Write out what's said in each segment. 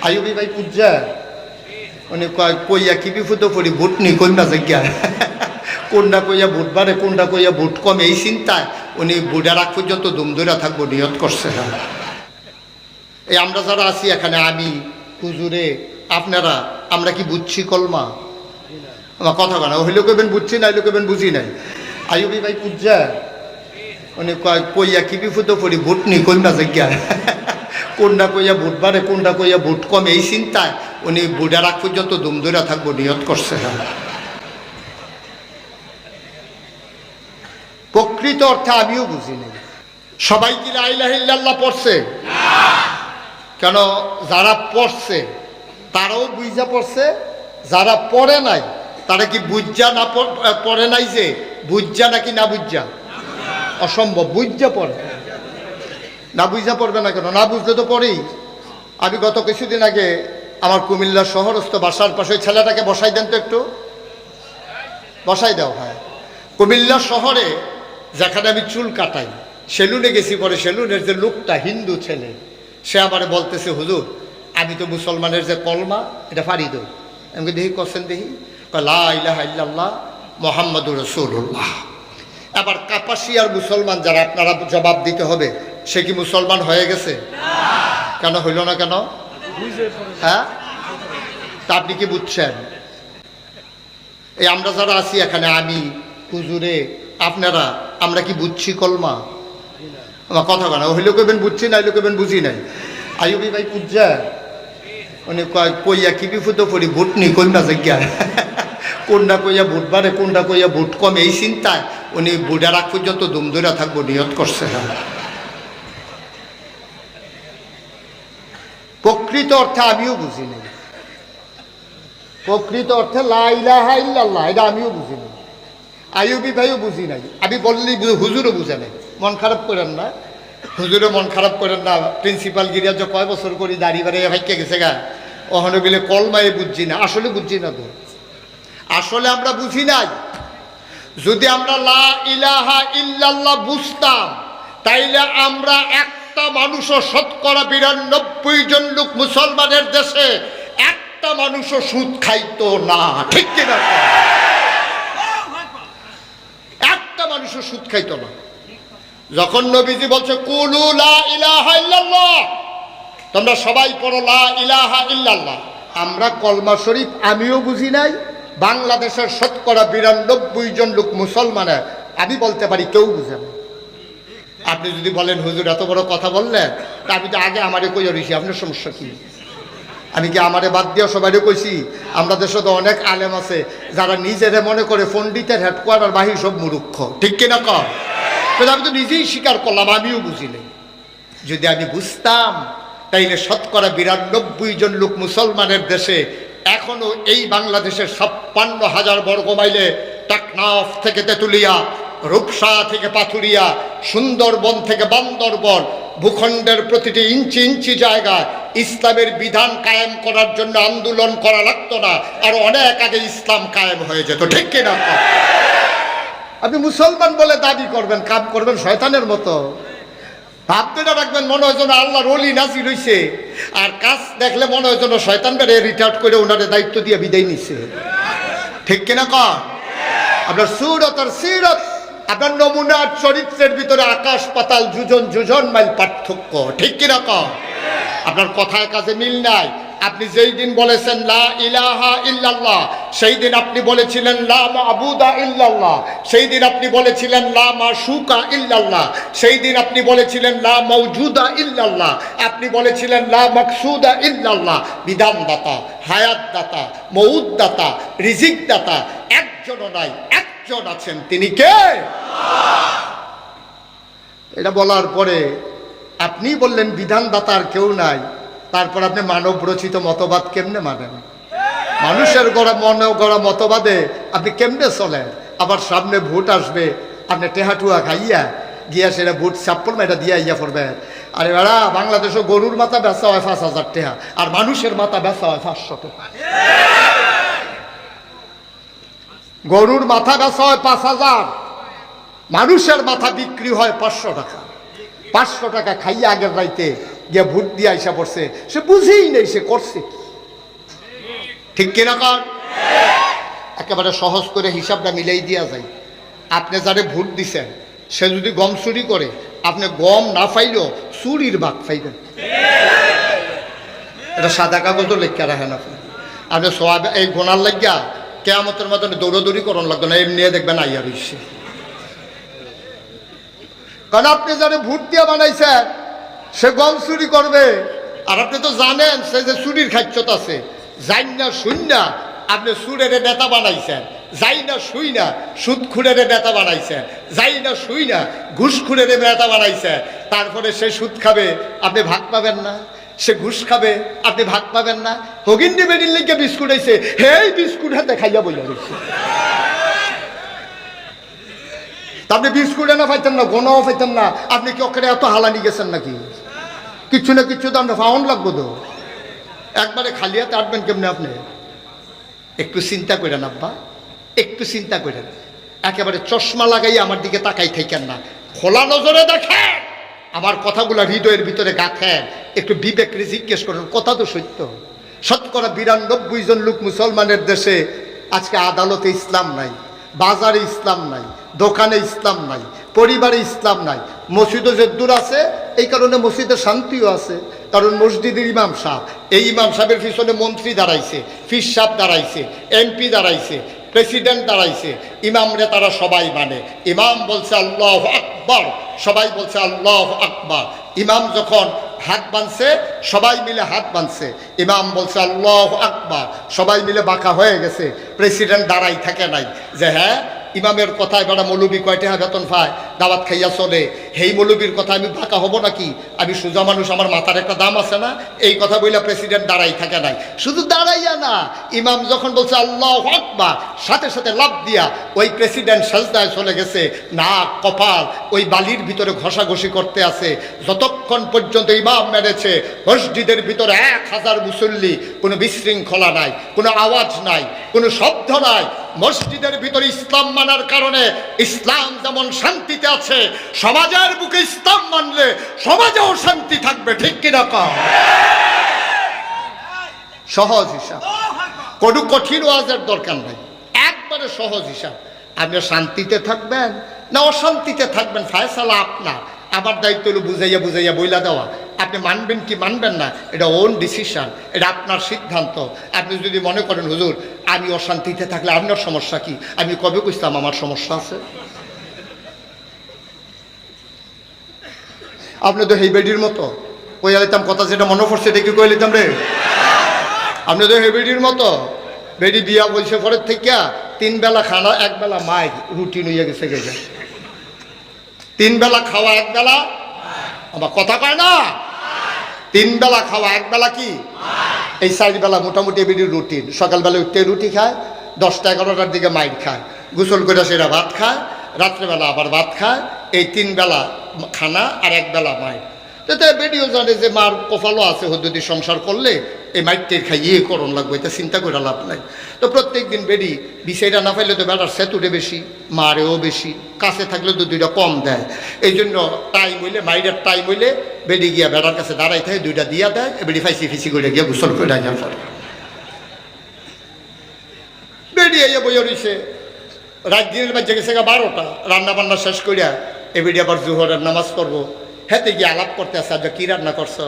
IB ভাই পূজা উনি কয় কইয়া কি বিপদ পড়ি ভোট নি কইনা জায়গা কোনটা কইয়া ভোট বাড়ে কোনটা কইয়া ভোট কমে এই চিন্তায় উনি ভোটার আগ পর্যন্ত দুম ধরে থাকবো নিয়ত করছে। এই আমরা যারা আছি এখানে, আমি হুজুরে আপনারা, আমরা কি বুঝছি কলমা? আমার কথা বলা হইলেও কেবেন বুঝছি না, হইলেও কেবেন বুঝি নাই। আইবি ভাই পূজা উনি কয় কইয়া কি বিপদ পড়ি ভোট নি কইনা জায়গা কোনটা কইয়া ভোট বাড়ে কোনটা কইয়া ভোট কমে এই চিন্তায় উনি ভোটার আগ পর্যন্ত দুম ধরে থাকবো নিয়ত করছে। প্রকৃত অর্থে আমিও বুঝি নাই। সবাই কি লা ইলাহা ইল্লাল্লাহ পড়ছে? কেন যারা পড়ছে তারাও বুঝা পড়ছে, যারা পড়ে নাই তারা কি বুঝা না পড়ে নাই, যে বুঝা নাকি না বুঝা? অসম্ভব, বুঝা পড়ে না, বুঝা পড়বে না কেন? না বুঝলে তো পড়েই। আমি গত কিছুদিন আগে আমার কুমিল্লা শহরস্থ বাসার পাশে ছেলেটাকে বসাই দেন তো, একটু বসাই দাও। হ্যাঁ, কুমিল্লা শহরে যেখানে আমি চুল কাটাই সেলুনে গেছি, পরে সেলুনের যে লোকটা হিন্দু ছেলে, সে আমারে বলতেছে হুজুর আমি তো মুসলমানের যে কলমা এটা পারি দো। আমি দেখি করছেন, দেখি লা ইলাহা ইল্লাল্লাহ মুহাম্মাদুর রাসূলুল্লাহ। এবার কাপাসিয়ার মুসলমান যারা, আপনারা জবাব দিতে হবে, সে কি মুসলমান হয়ে গেছে? কেন হইল না কেন? হ্যাঁ, তা আপনি কি বুঝছেন? এই আমরা যারা আছি এখানে, আমি হুজুরে আপনারা, আমরা কি বুঝছি কলমা? আমার কথা বলা হইলেও কেবেন বুঝছি না, হইলেও কেবেন বুঝি নাই। আইবি ভাই পূজা উনি কয় কইয়া কি বিপদ পড়ি ভোট নি কইনা জায়গা কোনটা কইয়া ভোট বাড়ে কোনটা কইয়া ভোট কমে এই চিন্তায় উনি ভোটার আগ পর্যন্ত দুম ধরে থাকবো নিয়ত করছে। প্রকৃত অর্থে আমিও বুঝি নাই। প্রকৃত অর্থে লা ইলাহা ইল্লাল্লাহ এটা আমিও বুঝি নাই, আইয়ুবি ভাইও বুঝি নাই। আমি বললি হুজুরও বুঝে নাই। মন খারাপ করেন না, হুজুরও মন খারাপ করেন না। প্রিন্সিপাল গিরিয়া যে কয় বছর করি দাড়ি বাড়ি ভাইকে গেছে গা, ওখানে বলে কলমায় বুঝছি না। আসলে বুঝছি না তো, আসলে আমরা বুঝি নাই। যদি আমরা লা ইলাহা ইল্লাল্লাহ বুঝতাম, তাইলে আমরা একটা মানুষও, শতকরা ৯২ জন লোক মুসলমানের দেশে একটা মানুষও সুদ খাইতো না। ঠিক কিনা? একটা মানুষও সুদ খাইতো না। যখন নবীজি বলছে কুলু লা ইলাহা ইল্লাল্লাহ, তোমরা সবাই পড়ো লা ইলাহা ইল্লাল্লাহ, আমরা কলমা শরীফ আমিও বুঝি নাই, বাংলাদেশের শতকরা ৯২ জন লোক মুসলমানের, আমি বলতে পারি কেউ বুঝে না। আপনি যদি বলেন হুজুর এত বড় কথা বললেন, তা আমি তো আগে আমারে কইয়া রইছি, আপনার সমস্যা কি? আমি কি আমারে বাদ দিয়া সবাইরে কইছি? আমরা দেশে তো অনেক আলেম আছে যারা নিজেরে মনে করে পণ্ডিতের হেডকোয়ার্টার বাহির সব মূর্খ। ঠিক কিনা কর? আমি তো নিজেই স্বীকার করলাম আমিও বুঝি নাই। যদি আমি বুঝতাম, তাইলে শতকরা ৯২ জন লোক মুসলমানের দেশে এখনো এই বাংলাদেশের ৫৬,০০০ বর্গ মাইলে, টেকনাফ থেকে তেঁতুলিয়া, রূপসা থেকে পাথুরিয়া, সুন্দরবন থেকে বান্দরবন, ভূখণ্ডের প্রতিটি ইঞ্চি ইঞ্চি জায়গায় ইসলামের বিধান কায়েম করার জন্য আন্দোলন করা লাগতো না, আর অনেক আগে ইসলাম কায়েম হয়ে যেত। ঠিক কিনা? আপনি মুসলমান বলে দাবি করবেন, কাম করবেন শয়তানের মতো, ভাবতে না রাখবেন মনে হয় যেন আল্লাহর ওলি নাজির হইছে, আর কাজ দেখলে মনে হয় যেন শয়তান বেড়ে রিটায়ার্ড করে ওনারে দায়িত্ব দিয়ে বিদায় নিছে। ঠিক কিনা কর? আপনার সুরত আর সিরত, আপনার নমুনার চরিত্রের ভিতরে আকাশ পাতাল, যুজন মাইল পার্থক্য। ঠিক কিনা কর? আপনার কথায় কাজে মিল নাই। আপনি যেই দিন বলেছেন লা ইলাহা ইল্লাল্লাহ, সেই দিন আপনি বলেছিলেন লা মাবুদা ইল্লাল্লাহ, সেই দিন আপনি বলেছিলেন লা মাশুকা ইল্লাল্লাহ, সেই দিন আপনি বলেছিলেন লা মাওজুদা ইল্লাল্লাহ, আপনি বলেছিলেন লা মাকসুদা ইল্লাল্লাহ। বিধানদাতা, হায়াতদাতা, মউতদাতা, রিজিকদাতা একজনও নাই, একজন আছেন, তিনি কে? এটা বলার পরে আপনি বললেন বিধানদাতা আর কেউ নাই, তারপর আপনি মানব রচিত মতবাদ কেমনে মানেন? মানুষের গড়া মনে গড়া মতবাদে আপনি কেমনে চলেন? আবার সামনে ভোট আসবে, আপনি টেহাটুয়া খাইয়া গিয়া সেটা ভোট চাপ্পল মেটা দিয়া ইয়া পড়বে। আরে বেড়া, বাংলাদেশে গরুর মাথা বেচা হয় ৫,০০০ টাকা, আর মানুষের মাথা বেচা হয় ৫০০ টাকা। গরুর মাথা বেচা হয় ৫,০০০, মানুষের মাথা বিক্রি হয় ৫০০ টাকা। 500 টাকা খাইয়ে আগের রাইতে গিয়ে ভোট দিয়ে আইসা পড়ছে, সে বুঝেই নেই সে করছে কি। ঠিক কিনা কর? একেবারে সহজ করে হিসাবটা মিলাই দিয়া যায়। আপনি যারে ভোট দিছেন সে যদি গম চুরি করে, আপনি গম না পাইলেও চুরির ভাগ পাইবেন। এটা সাদা কাগজও লেখা রাখেন আপনি সব এই গোনার লাগিয়া কেয়ামতের মতন দৌড়দৌড়ি করন লাগতো না, এমনি দেখবেন আইয়া রইছে। কারণ আপনি যারা ভোট দিয়া বানাইছেন সে গম চুরি করবে, আর আপনি তো জানেন সে যে চুরির খাদ্যত আছে। যাই না শুই না আপনি সুরের নেতা বানাইছেন, যাই না শুই না সুদখুরের নেতা বানাইছেন, যাই না শুই না ঘুষখুরের নেতা বানাইছেন। তারপরে সে সুদ খাবে, আপনি ভাগ পাবেন না। সে ঘুষ খাবে, আপনি ভাগ পাবেন না। হগিন্দি বেডির লিখে বিস্কুট আইছে, হেই বিস্কুট হাতে খাইয়া বইয়া রয়েছে। আপনি বিস্কুট না পাইতেন না, গোনাও পাইতেন না। আপনি কি ওখানে এত হালানি গেছেন নাকি? কিচ্ছু না কিচ্ছু তো আপনার ফাউন্ড লাগবো তো। একবারে খালি হাতে আটবেন কেমনি আপনি? একটু চিন্তা করেন আব্বা, একটু চিন্তা করেন। একেবারে চশমা লাগাই আমার দিকে তাকাই থাকেন না, খোলা নজরে দেখেন। আমার কথাগুলো হৃদয়ের ভিতরে গাঁথেন, একটু বিবেকরে জিজ্ঞেস করেন। কথা তো সত্য। 92% জন লোক মুসলমানের দেশে আজকে আদালতে ইসলাম নাই, বাজারে ইসলাম নাই, দোকানে ইসলাম নাই, পরিবারে ইসলাম নাই। মসজিদও যে দূর আছে, এই কারণে মসজিদে শান্তিও আছে। কারণ মসজিদের ইমাম সাহেব, এই ইমাম সাহেবের পিছনে মন্ত্রী দাঁড়াইছে, ফির সাহেব দাঁড়াইছে, এমপি দাঁড়াইছে, প্রেসিডেন্ট দাঁড়াইছে। ইমামরে তারা সবাই মানে। ইমাম বলছে আল্লাহু আকবার, সবাই বলছে আল্লাহু আকবার। ইমাম যখন হাত বাঁধছে সবাই মিলে হাত বাঁধছে, ইমাম বলছে আল্লাহু আকবার, সবাই মিলে বাঁকা হয়ে গেছে। প্রেসিডেন্ট দাঁড়াই থাকে নাই যে হ্যাঁ ইমামের কথায় বেড়া মৌলবী কয় টাকা বেতন পায়, দাওয়াত খাইয়া চলে, হেই মৌলবীর কথা আমি বাঁকা হব নাকি? আমি সোজা মানুষ, আমার মাথার একটা দাম আছে না? এই কথা বইলা প্রেসিডেন্ট দাঁড়াই থাকে নাই। শুধু দাঁড়াইয়া না, ইমাম যখন বলছে আল্লাহু আকবার, সাথে সাথে লাফ দিয়া ওই প্রেসিডেন্ট সাজদায় চলে গেছে। নাক কপাল ওই বালির ভিতরে ঘষাঘষি করতে আছে। যতক্ষণ পর্যন্ত ইমাম মেরেছে, মসজিদের ভিতরে 1000 মুসল্লি, কোনো বিশৃঙ্খলা নাই, কোনো আওয়াজ নাই, কোনো শব্দ নাই। মসজিদের ভিতরে ইসলাম মানার কারণে ইসলাম যেমন শান্তিতে আছে, সমাজের বুকে ইসলাম মানলে সমাজেও শান্তি থাকবে। ঠিক কিনা কও? সহজ হিসাব, কোনো কঠিন ওয়াজের দরকার নাই, একবারে সহজ হিসাব। আপনি শান্তিতে থাকবেন না অশান্তিতে থাকবেন, ফয়সালা আপনার। আমার দায়িত্ব হলো বুঝাইয়া বুঝাইয়া বইলা দেওয়া। আপনি মানবেন কি মানবেন না এটা ওন ডিসিশন, এটা আপনার সিদ্ধান্ত। আপনি যদি মনে করেন হুজুর আমি অশান্তিতে থাকলে আপনার সমস্যা কি, আমি কবে কইতাম আমার সমস্যা আছে? আপনি তো এই বেডির মতো কইয়া লিতাম কথা, যেটা মনে পড়ছে এটা কি কইয়া লিতাম রে? আপনি তো এই বেডির মতো, বেডি বিয়া বলছে পরের থেকে 3 বেলা খানা 1 বেলা মাই রুটিন হইয়া গেছে। 3 বেলা খাওয়া 1 বেলা, আমার কথা কয় না? 3 বেলা খাওয়া 1 বেলা কি? এই 4 বেলা মোটামুটি বেডির রুটিন। সকালবেলা উঠতে রুটি খায়, 10টা-11টার দিকে মাইর খায়, গোসল করে সেটা ভাত খায়, রাত্রেবেলা আবার ভাত খায়। এই 3 বেলা খানা আর 1 বেলা মাইর। তো বেডিও জানে যে মার কপালও আছে, হদ্দুতি সংসার করলে এই মাইরটের খাইয়ে করণ লাগবে, এটা চিন্তা করে লাভ নাই। তো প্রত্যেক দিন বেডি বিষয়টা না পাইলে তো বেড়ার সেতুটে বেশি, মারেও বেশি, কাছে থাকলে তো 2টা কম দেয়। এই জন্য টাইম হইলে, মাইরের টাইম হইলে বেডি গিয়া বেড়ার কাছে দাঁড়াই থাকে, 2টা দিয়া দেয়, বেডি ফাইসি ফিসি করে গিয়া গোসল করে যাওয়ার পরে বেডি আইয়া বইয়া রইছে। রাত দিনের বাজে গেছে 12টা, রান্না বান্না শেষ করিয়া এবেডি আবার জোহরের নামাজ পড়বো। হেতে গিয়ে আলাপ করতে আসে, আজ কি রান্না করছো?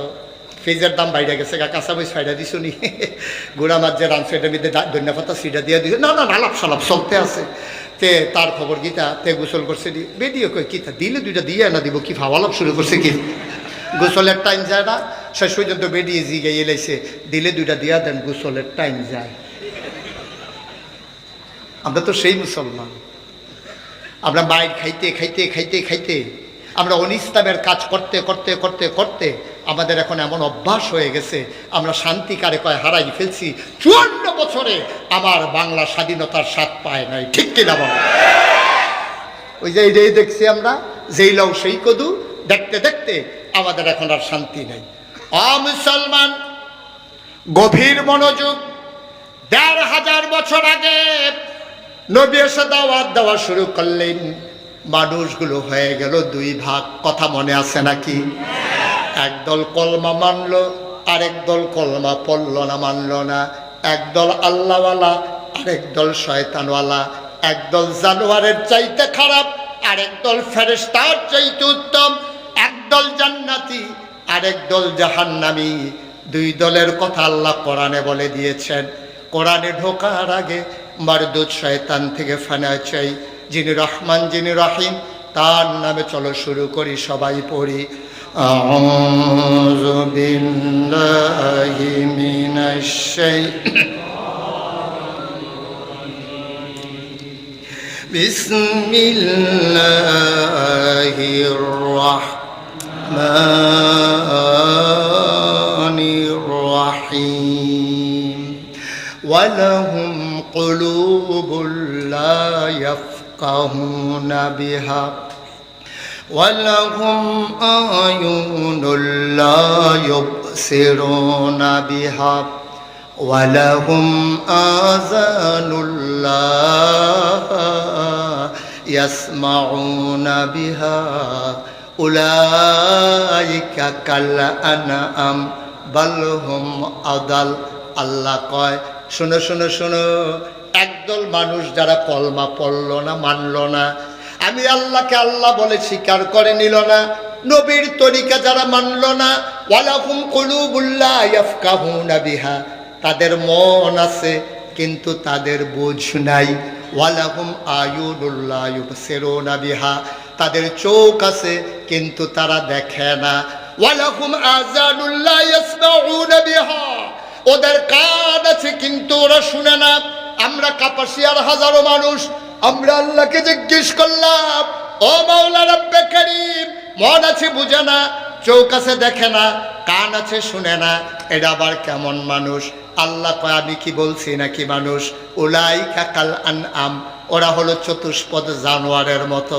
ফ্রিজের দাম বাইরে গেছে, কাঁচা বই ছাইডা দিছো নি? গুড়া মাছ যে রাঁধছো এটার মধ্যে ধনিয়া পাতা সিটা দিয়ে দিছো? না না, আলাপ সালাপ চলতে আছে। তে তার খবর গীতা, তে গোসল করছে দি বেডিও কই কিতা দিলে 2টা দিয়ে না দিব কি ফাওয়ালাপ শুরু করছে কি? গোসলের টাইম যায় না, শেষ পর্যন্ত বেডিয়ে জিগে এলাইছে, দিলে 2টা দিয়া দেন, গোসলের টাইম যায়। আমরা তো সেই মুসলমান, আমরা মাইর খাইতে খাইতে খাইতে খাইতে আমরা অনিসলামের কাজ করতে করতে করতে করতে আমাদের এখন এমন অভ্যাস হয়ে গেছে, আমরা শান্তি কারে কয় হারাই ফেলছি। 54 বছরে আমার বাংলা স্বাধীনতার স্বাদ পায় নাই। ঠিক কিনা বল? ওই যে এইটাই দেখছি আমরা, যেই লাউ সেই কদু, দেখতে দেখতে আমাদের এখন আর শান্তি নেই। মুসলমান গভীর মনোযোগ। 1500 বছর আগে নবী এসে দাওয়াত দেওয়া শুরু করলেন। মানুষগুলো হয়ে গেল দুই ভাগ। কথা মনে আছে নাকি? একদল কলমা মানলো, আরেক দল কলমা পড়ল না, মানল না। একদল আল্লাহওয়ালা, আরেক দল শয়তানওয়ালা। একদল জানোয়ারের চাইতে খারাপ, আরেক দল ফেরেশতার চাইতে উত্তম। একদল জান্নাতি, আরেক দল জাহান্নামী। দুই দলের কথা আল্লাহ কোরআনে বলে দিয়েছেন। কোরআনে ঢোকার আগে মারদুদ শয়তান থেকে ফানা চাই। যিনি রহমান, যিনি রহিম, তার নামে চলো শুরু করি, সবাই পড়ি। আউযু বিল্লাহি মিনাশ শাইতানির বিসমিল্লাহির রাহমানির রাহিম। ওয়ালাহুম কুলুবুল লা ইয়াফকাহুনা বিহা ওয়ালাহুম আয়ুনুল লা ইউবসিরুনা বিহা ওয়ালাহুম আযানুল লা ইয়াসমাউনা বিহা উলাইকা কাল আনআম বাল হুম আদাল। আল্লাহ কয়, শোনো শোনো শোনো, একদল মানুষ যারা কলমা পড়ল না, মানল না, আমি আল্লাহকে আল্লাহ বলে স্বীকার করে নিল না, নবীর তরিকা যারা মানল না, ওয়ালাহুম কুলুবুল লা ইয়াফকাহুনা বিহা, তাদের মন আছে কিন্তু তাদের বুঝ নাই। ওয়ালাহুম আয়ুনুল লা ইউবসিরুনা বিহা, তাদের চোখ আছে কিন্তু তারা দেখে না। ওয়ালাহুম আযানুল লা ইয়াসমাউনা বিহা, ওদের কান আছে কিন্তু ওরা শুনে না। আমরা কাপাসিয়ার হাজারো মানুষ, আমরা আল্লাহকে জিজ্ঞেস করলাম, ও মাওলা রব্বে কারীম, মন আছে বুঝে না, চোখ আছে দেখে না, কান আছে শুনে না, এটা আবার কেমন মানুষ? আল্লাহ কয়, আমি কি বলছি নাকি মানুষ? উলাইকা কাল আনআম, ওরা হলো চতুষ্পদ জানোয়ারের মতো।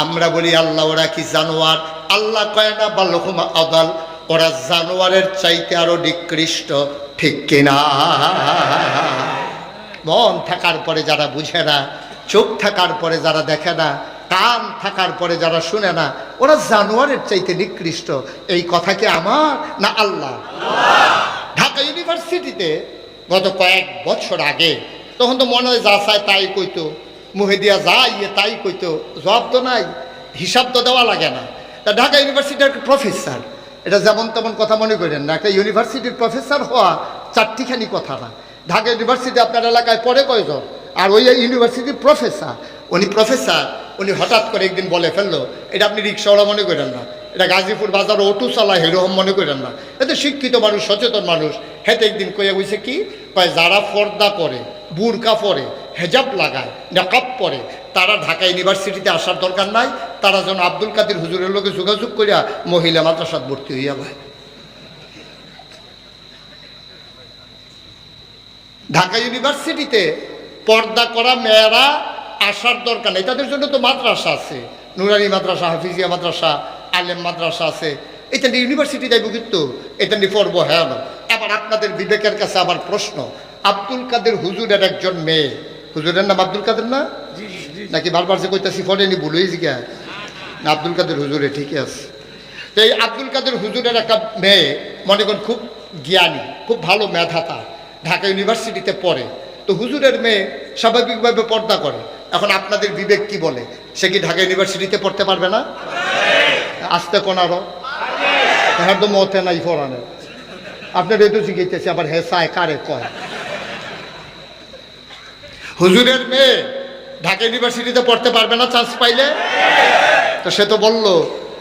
আমরা বলি আল্লাহ ওরা কি জানোয়ার? আল্লাহ কয় না, বাল হুম আদাল, ওরা জানোয়ারের চাইতে আরো নিকৃষ্ট। ঠিক কিনা? মন থাকার পরে যারা বুঝে না, চোখ থাকার পরে যারা দেখে না, কান থাকার পরে যারা শুনে না, ওরা জানোয়ারের চাইতে নিকৃষ্ট। এই কথা কি আমার না আল্লাহ? ঢাকা ইউনিভার্সিটিতে গত কয়েক বছর আগে, তখন তো মনে হয় যা চায় তাই কইতো, মুহে দিয়া যা ইয়ে তাই কইতো, জবাব তো নাই, হিসাব তো দেওয়া লাগে না। তা ঢাকা ইউনিভার্সিটির একটা প্রফেসর, এটা যেমন তেমন কথা মনে করেন না, একটা ইউনিভার্সিটির প্রফেসর হওয়া চারটিখানি কথা না। ঢাকা ইউনিভার্সিটি আপনার এলাকায় পড়ে কয়জন? আর ওই ইউনিভার্সিটির প্রফেসর, উনি হঠাৎ করে একদিন বলে ফেললো, এটা আপনি রিক্সাওয়ালা মনে করেন না, এটা গাজীপুর বাজার অটো চালায় এরকম মনে করেন না, এতে শিক্ষিত মানুষ, সচেতন মানুষ। হেঁটে একদিন কয়ে বলছে কি কয়, যারা পর্দা করে, বুরকা পরে, হেজাব লাগায়, নেকাব পরে, তারা ঢাকা ইউনিভার্সিটিতে আসার দরকার নাই, তারা যেন আব্দুল কাদের হুজুরের লোকে যোগাযোগ করিয়া মহিলা মাদ্রাসাত ভর্তি হইয়া যায়। ঢাকা ইউনিভার্সিটিতে পর্দা করা মেয়েরা আসার দরকার নেই, তাদের জন্য তো মাদ্রাসা আছে, নুরানি মাদ্রাসা, হাফিজিয়া মাদ্রাসা, আলেম মাদ্রাসা আছে। এটা নিয়ে ইউনিভার্সিটি যাইব কিন্তু এটা নিয়ে পড়ব, হ্যাঁ না? এবার আপনাদের বিবেকের কাছে আবার প্রশ্ন, আব্দুল কাদের হুজুরের একজন মেয়ে, হুজুরের নাম আব্দুল কাদের না নাকি? বারবার যে কইতাছি পড়েনি, ভুল হয়েছি গা না? আব্দুল কাদের হুজুরে ঠিকই আছে। তো এই আব্দুল কাদের হুজুরের একটা মেয়ে, মনে করেন খুব জ্ঞানী, খুব ভালো মেধাতা, ঢাকা ইউনিভার্সিটিতে পড়ে। তো হুজুরের মেয়ে স্বাভাবিকভাবে পর্দা করে। এখন আপনাদের বিবেক কি বলে, সে কি ঢাকা ইউনিভার্সিটিতে পড়তে পারবে না? আসতে কোন আরো হ্যাঁ তো মতে নাই ফোরানে, আপনার এই তো শিখাইতেছে, আবার হ্যাঁ চায় কারে কয়। হুজুরের মেয়ে ঢাকা ইউনিভার্সিটিতে পড়তে পারবে না চান্স পাইলে? তো সে তো বললো,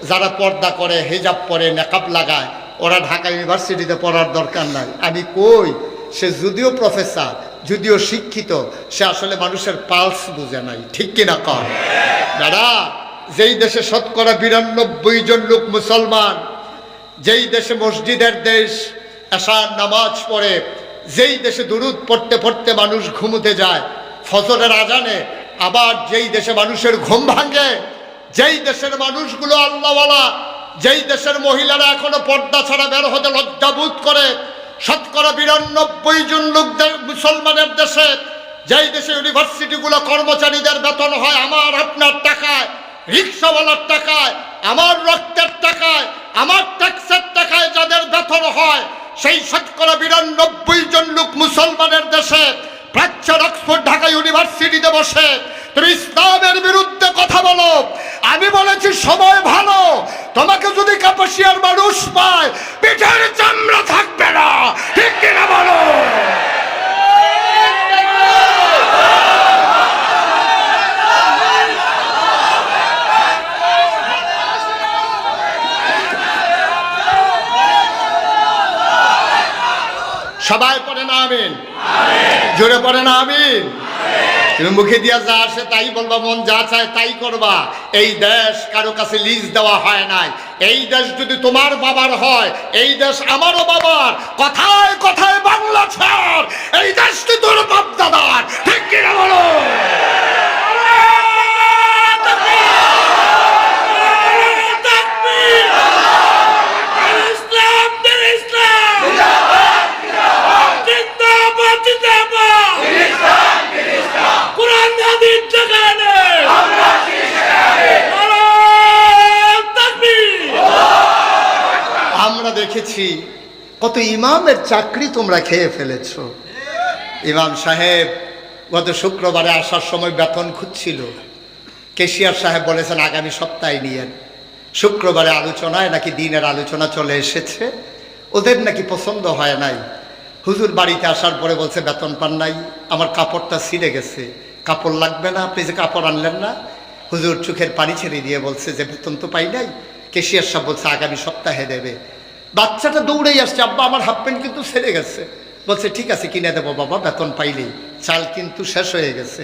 যারা পর্দা করে, হেজাব পরে, নেকাব লাগায়, ওরা ঢাকা ইউনিভার্সিটিতে পড়ার দরকার নাই। আমি কই, সে যদিও প্রফেসর, যদিও শিক্ষিত, সে আসলে মানুষের পালস বুঝে নাই। ঠিক কিনা কর দাদা? যেই দেশে শতকরা 92 জন লোক মুসলমান, যেই দেশে মসজিদের দেশ, এশার নামাজ পড়ে, যেই দেশে দুরুদ পড়তে পড়তে মানুষ ঘুমোতে যায় ফজরের আজানে, আবার যেই দেশে মানুষের ঘুম ভাঙে, যেই দেশের মানুষগুলো আল্লাহওয়ালা, যেই দেশের মহিলারা এখনো পর্দা ছাড়া বের হতে লজ্জাবোধ করে, শতকরা 92 জন লোকদের মুসলমানের দেশে, যেই দেশে ইউনিভার্সিটিগুলো কর্মচারীদের বেতন হয় আমার আপনার টাকায়, রিক্সাওয়ালার টাকায়, আমার রক্তের টাকায়, আমার ট্যাক্সের টাকায় যাদের বেতন হয়, সেই ৯২ জন লোক মুসলমানের দেশে প্রাচ্যের অক্সফোর্ড ঢাকা ইউনিভার্সিটিতে বসে তুমি ইসলামের বিরুদ্ধে কথা বলো। আমি বলেছি সময় ভালো, তোমাকে যদি কাপাসিয়ার মানুষ পায় পিঠের চামড়া থাকবে না, ঠিক কিনা বলো? সবাই পড়ে না আমিন? জোরে পড়ে না আমিন? তুমি মুখে দিয়া যা আসে তাই বলবা, মন যা চায় তাই করবা। এই দেশ কারো কাছে লিজ দেওয়া হয় নাই। এই দেশ যদি তোমার বাবার হয়, এই দেশ আমারও বাবার। কথায় কথায় বাংলা ছাড়, এই দেশটি তোর বাপ দাদার, ঠিক কিনা বলো? আমরা দেখেছি কত ইমামের চাকরি তোমরা খেয়ে ফেলেছ। ইমাম সাহেব গত শুক্রবারে আসার সময় বেতন খুঁজছিল। কেশিয়ার সাহেব বলেছেন আগামী সপ্তাহে নিয়েন। শুক্রবারে আলোচনায় নাকি দিনের আলোচনা চলে এসেছে, ওদের নাকি পছন্দ হয় নাই। হুজুর বাড়িতে আসার পরে বলছে বেতন পান নাই, আমার কাপড়টা ছিঁড়ে গেছে, কাপড় লাগবে না, আপনি যে কাপড় আনলেন না। হুজুর চোখের পানি ছেড়ে দিয়ে বলছে যে বেতন তো পাই নাই। কেশিয়ার সাহেব বলছে আগামী সপ্তাহে দেবে। বাচ্চাটা দৌড়েই আসছে, আব্বা আমার হাফ প্যান্ট কিন্তু ছেড়ে গেছে। বলছে ঠিক আছে কিনে দেবো বাবা, বেতন পাইলেই। চাল কিন্তু শেষ হয়ে গেছে।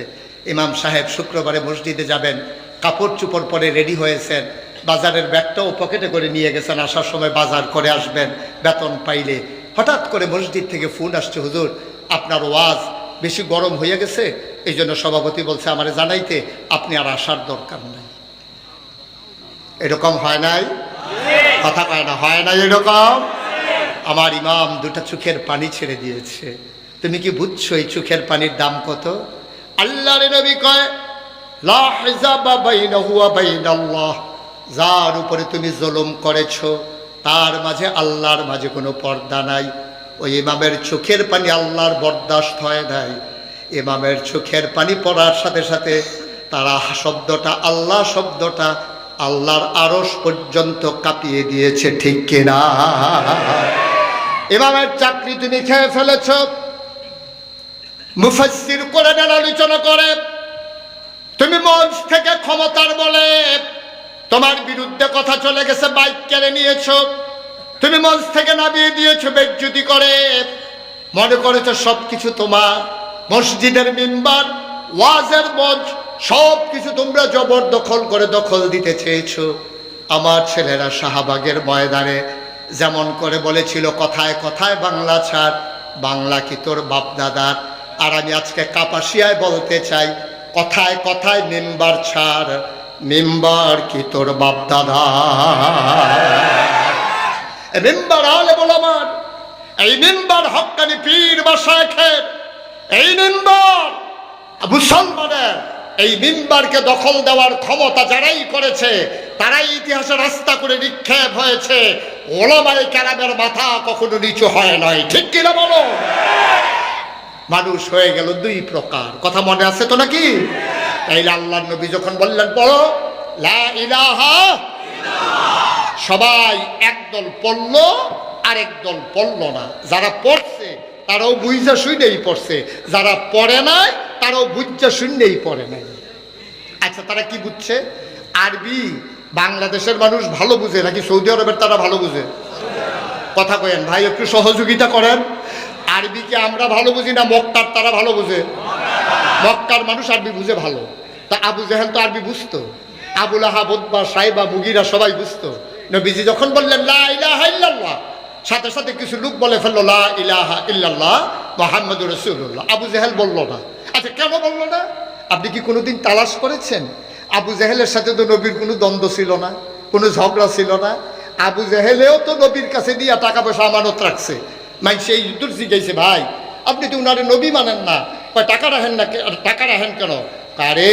ইমাম সাহেব শুক্রবারে মসজিদে যাবেন, কাপড় চুপড় পরে রেডি হয়েছেন, বাজারের ব্যাগটাও পকেটে করে নিয়ে গেছেন, আসার সময় বাজার করে আসবেন বেতন পাইলে। হঠাৎ করে মসজিদ থেকে ফোন আসছে, হুজুর আপনার ওয়াজ বেশি গরম হয়ে গেছে, এই জন্য সভাপতি বলছে আমারে জানাইতে আপনি আর আসার দরকার নাই। এরকম হয় নাই? কথা কয় না, হয় নাই এরকম? আমার ইমাম দুটা চোখের পানি ছেড়ে দিয়েছে। তুমি কি বুঝছো এই চোখের পানির দাম কত? আল্লাহর নবী কয় লা হিজাবা বাইনাহু ওয়া বাইনাল্লাহ, যার উপরে তুমি জুলুম করেছো তার মাঝে আল্লাহর মাঝে কোনো পর্দা নাই। ওই ইমামের চোখের পানি আল্লাহর বরদাস্ত হয় নাই। ইমামের চোখের পানি পড়ার সাথে সাথে তারা শব্দটা, আল্লাহ শব্দটা আল্লাহর আরশ পর্যন্ত কাঁপিয়ে দিয়েছে, ঠিক কিনা? ইমামের চাকরি তুমি খেয়ে ফেলেছ। মুফাসসির কোরআনের আলোচনা করে তুমি মঞ্চ থেকে ক্ষমতার বলে তোমার বিরুদ্ধে কথা চলে গেছে, বাইক কেড়ে নিয়েছ, তুমি মঞ্চ থেকে নামিয়ে দিয়েছো বেজ্জতি করে, মনে করেছো সবকিছু তোমার। মসজিদের মিম্বার, ওয়াজের মঞ্চ, সব কিছু তোমরা জবরদখল করে দখল দিতে চেয়েছো। আমার ছেলেরা শাহবাগের ময়দানে যেমন করে বলেছিল কথায় কথায় বাংলা ছাড়, বাংলা কি তোর বাপ দাদার? আর আমি আজকে কাপাসিয়ায় বলতে চাই কথায় কথায় মিম্বার ছাড়, মিম্বার কি তোর বাপ দাদা? মিম্বার আলে বলামার, এই মিম্বার হক্কানি পীর বা শায়েখের, এই মিম্বার মুসলমানের, এই মিম্বারকে দখল দেওয়ার ক্ষমতা যারাই করেছে তারাই ইতিহাসে রাস্তা করে নিক্ষেপ হয়েছে। ওলামায়ে কেরামের মাথা কখনো নিচু হয় নাই, ঠিক কিনা বলো? মানুষ হয়ে গেল দুই প্রকার, কথা মনে আছে তো নাকি? তাইলে আল্লাহর নবী যখন বললেন বলো লা ইলাহা ইল্লাল্লাহ, সবাই একদল পড়ল আর একদল পড়ল না। যারা পড়ছে তারাও বুঝা শুনেই পড়ছে, যারা পড়ে নাই তারাও বুঝা শুনেই পড়ে নাই। আচ্ছা তারা কি বুঝছে? আরবি বাংলাদেশের মানুষ ভালো বুঝে নাকি সৌদি আরবের তারা ভালো বুঝে? কথা কয়েন ভাই, একটু সহযোগিতা করেন। আরবিকে আমরা ভালো বুঝি না মক্কার তারা ভালো বুঝে? মক্কার মানুষ আরবি বুঝে ভালো। তা আবু জাহেল তো আরবি বুঝতো, আবু লাহাব, উতবা, সাইবা, মুগীরা সবাই বুঝতো। নবীজি যখন বললেন লা ইলাহা ইল্লাল্লাহ, সাথে সাথে কিছু লোক বলে ফেললো লা ইলাহা ইল্লাল্লাহ মুহাম্মাদুর রাসূলুল্লাহ। আবু জাহেল বলল না। আচ্ছা কেন বলল না? আপনি কি কোনোদিন তালাশ করেছেন? আবু জাহেলের সাথে তো নবীর কোনো দ্বন্দ্ব ছিল না, কোনো ঝগড়া ছিল না। আবু জাহেলেও তো নবীর কাছে দিয়ে টাকা পয়সা আমানত রাখছে। সেই যুদ্ধ জিজ্ঞাসা, ভাই আপনি তো উনারে নবী মানেন না, টাকা রাখেন না, টাকা রাখেন কেন? আরে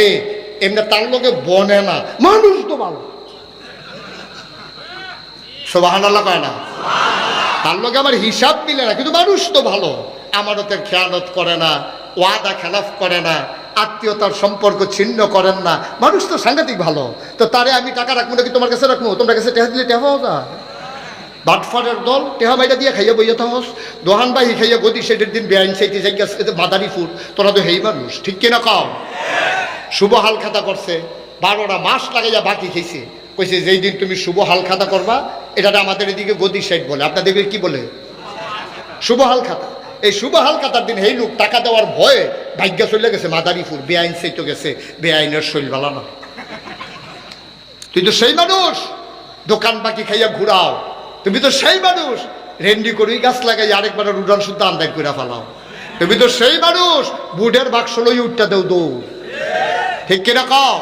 এমনি তার লোকে বনে না, মানুষ তো ভালো। সুবহানাল্লাহ কয় না? তার লোকে আমার হিসাব মিলে না, কিন্তু মানুষ তো ভালো, আমানতের খেয়ানত করে না, ওয়াদা খেলাফ করে না, আত্মীয়তার সম্পর্ক ছিন্ন করেন না, মানুষ তো সাংঘাতিক ভালো। তো তারে আমি টাকা রাখবো নাকি তোমার কাছে রাখবো? তোমার কাছে টেহা দিলে টেহাও না। বাটফারের দল টেহা বাইটা দিয়ে খাইয়া বইয়া থাকস, দোহান বাহি খাইয়া গদি সেটের দিন বেআইন সেইটি জায়গা মাদারীপুর, তোরা তো হেই মানুষ, ঠিক কিনা কও? শুভ হাল খাতা করছে, 12টা মাস লাগাইয়া বাকি খেয়েছে, কইছে যেই দিন তুমি শুভ হাল খাতা করবা, এটা আমাদের এদিকে গদি সাইড বলে, আপনাদের কি বলে? শুভ হাল খাতা। এই শুভ হাল খাতার দিন এই লোক টাকা দেওয়ার ভয়ে ভাগ্যা চলে গেছে মাদারীপুর, বেআইন সেই তো গেছে, বেআইনের শৈল বালা না। তুই তো সেই মানুষ, দোকান বাকি খাইয়া ঘুরাও, তুমি তো সেই মানুষ, রেন্ডি করেই গাছ লাগাই আরেকবার উড়ান শুদ্ধ আন্দাজ করে ফেলাও, তুমি তো সেই মানুষ, বুটের বাক্স লই উঠটা দেও দৌড়, ঠিক কিনা কও?